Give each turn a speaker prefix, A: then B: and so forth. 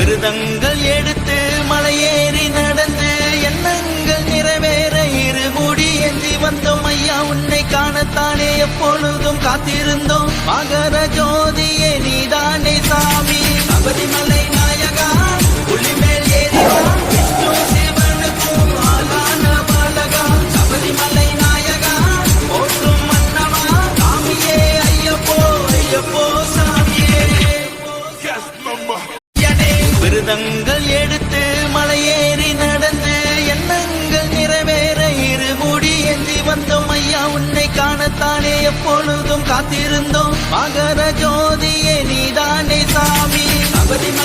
A: விருதங்கள் எடுத்து மலையேறி நடந்து எண்ணங்கள் நிறைவேற இருமுடி ஏந்தி வந்தோம் ஐயா. உன்னை காணத்தானே எப்பொழுதும் காத்திருந்தோம். மகர ஜோதியே நீதானே சாமி. சபரிமலை நாயகா புலிமேல் ஏறிவா விஷ்ணு சிவனுக்கும் ஆளான பாலகா. சபரிமலை நாயகா போற்றும் மன்னவா சாமியே ஐயப்போ ஐயப்போ சாமியே. விருதங்கள் எடுத்து மலையேறி நடந்து எண்ணங்கள் நிறைவேற இருமுடி ஏந்தி வந்தோம் ஐயா. உன்னை காணத்தானே எப்பொழுதும் காத்திருந்தோம். மகர ஜோதியே நீதானே சாமி. சபரிமலை